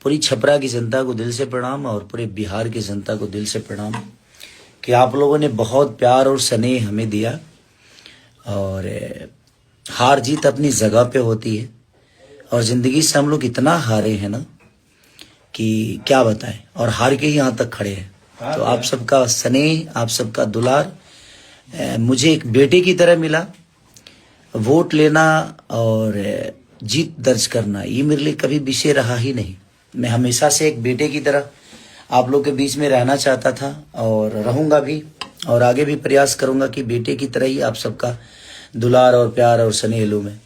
पूरी छपरा की जनता को दिल से प्रणाम और पूरे बिहार की जनता को दिल से प्रणाम कि आप लोगों ने बहुत प्यार और स्नेह हमें दिया। और हार जीत अपनी जगह पे होती है और जिंदगी से हम लोग इतना हारे हैं ना कि क्या बताएं, और हार के ही यहाँ तक खड़े हैं। तो आप सबका स्नेह, आप सबका दुलार मुझे एक बेटे की तरह मिला। वोट लेना और जीत दर्ज करना ये मेरे लिए कभी विषय रहा ही नहीं। मैं हमेशा से एक बेटे की तरह आप लोग के बीच में रहना चाहता था और रहूंगा भी, और आगे भी प्रयास करूंगा कि बेटे की तरह ही आप सबका दुलार और प्यार और स्नेह लूं मैं।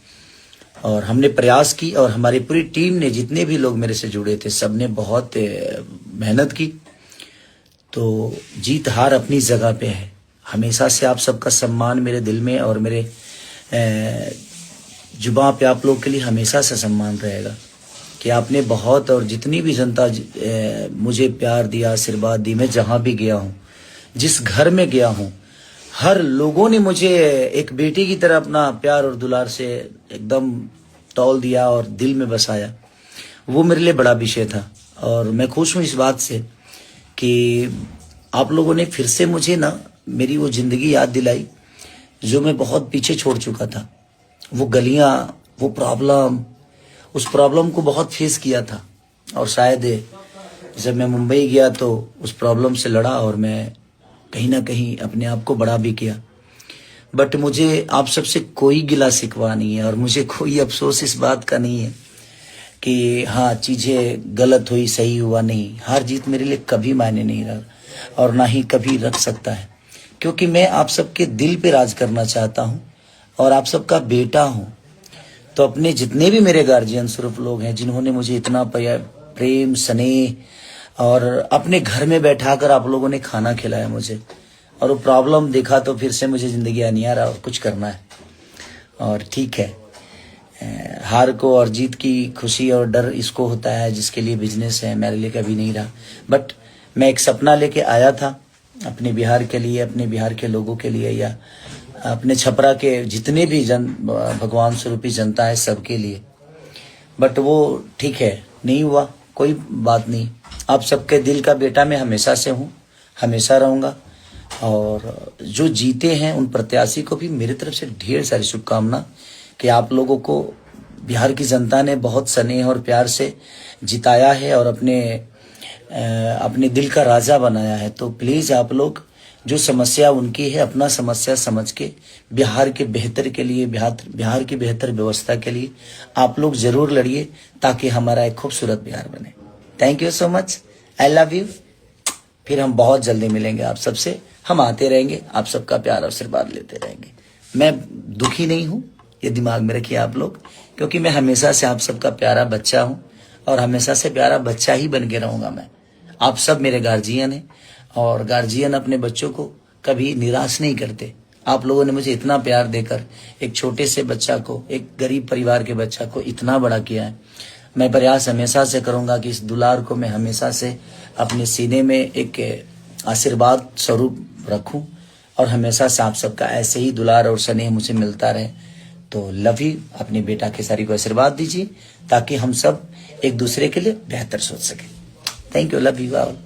और हमने प्रयास की और हमारी पूरी टीम ने, जितने भी लोग मेरे से जुड़े थे, सबने बहुत मेहनत की। तो जीत हार अपनी जगह पे है। हमेशा से आप सबका सम्मान मेरे दिल में और मेरे जुबां पे आप लोग के लिए हमेशा से सम्मान रहेगा कि आपने बहुत, और जितनी भी जनता मुझे प्यार दिया, आशीर्वाद दी, मैं जहां भी गया हूं, जिस घर में गया हूं, हर लोगों ने मुझे एक बेटे की तरह अपना प्यार और दुलार से एकदम तौल दिया और दिल में बसाया। वो मेरे लिए बड़ा विषय था और मैं खुश हूं इस बात से कि आप लोगों ने फिर से मुझे ना मेरी वो जिंदगी याद दिलाई जो मैं बहुत पीछे छोड़ चुका था। वो गलियां, वो प्रॉब्लम, उस प्रॉब्लम को बहुत फेस किया था। और शायद जब मैं मुंबई गया तो उस प्रॉब्लम से लड़ा और मैं कहीं ना कहीं अपने आप को बड़ा भी किया। बट मुझे आप सबसे कोई गिला शिकवा नहीं है और मुझे कोई अफसोस इस बात का नहीं है कि हाँ चीजें गलत हुई, सही हुआ नहीं। हार जीत मेरे लिए कभी मायने नहीं रहा और ना ही कभी रख सकता है, क्योंकि मैं आप सबके दिल पे राज करना चाहता हूँ और आप सबका बेटा हूँ। तो अपने जितने भी मेरे गार्जियन स्वरूप लोग हैं, जिन्होंने मुझे इतना प्रेम, स्नेह और अपने घर में बैठाकर आप लोगों ने खाना खिलाया मुझे, और वो प्रॉब्लम देखा तो फिर से मुझे जिंदगी आनी आ रहा और कुछ करना है। और ठीक है, हार को और जीत की खुशी और डर इसको होता है जिसके लिए बिजनेस है, मेरे लिए कभी नहीं रहा। बट मैं एक सपना लेके आया था अपने बिहार के लिए, अपने बिहार के लोगों के लिए, या अपने छपरा के जितने भी भगवान स्वरूपी जनता है सबके लिए। बट वो ठीक है, नहीं हुआ, कोई बात नहीं। आप सबके दिल का बेटा मैं हमेशा से हूँ, हमेशा रहूंगा। और जो जीते हैं उन प्रत्याशी को भी मेरी तरफ से ढेर सारी शुभकामना कि आप लोगों को बिहार की जनता ने बहुत स्नेह और प्यार से जिताया है और अपने दिल का राजा बनाया है। तो प्लीज आप लोग, जो समस्या उनकी है, अपना समस्या समझ के बिहार के बेहतर के लिए, बिहार की बेहतर व्यवस्था के लिए आप लोग जरूर लड़िए ताकि हमारा एक खूबसूरत बिहार बने। Thank you so much, I love you. फिर हम बहुत जल्दी मिलेंगे आप सबसे, हम आते रहेंगे, आप सबका प्यार और आशीर्वाद लेते रहेंगे। मैं दुखी नहीं हूँ, ये दिमाग में रखिए आप लोग, क्योंकि मैं हमेशा से आप सबका प्यारा बच्चा हूँ और हमेशा से प्यारा बच्चा ही बन के रहूंगा मैं। आप सब मेरे गार्जियन हैं और गार्जियन अपने बच्चों को कभी निराश नहीं करते। आप लोगों ने मुझे इतना प्यार देकर एक छोटे से बच्चा को, एक गरीब परिवार के बच्चा को इतना बड़ा किया है। मैं प्रयास हमेशा से करूंगा कि इस दुलार को मैं हमेशा से अपने सीने में एक आशीर्वाद स्वरूप रखूं और हमेशा से आप सबका ऐसे ही दुलार और स्नेह मुझे मिलता रहे। तो लव यू। अपने बेटा खेसारी को आशीर्वाद दीजिए ताकि हम सब एक दूसरे के लिए बेहतर सोच सके। Thank you, love you all.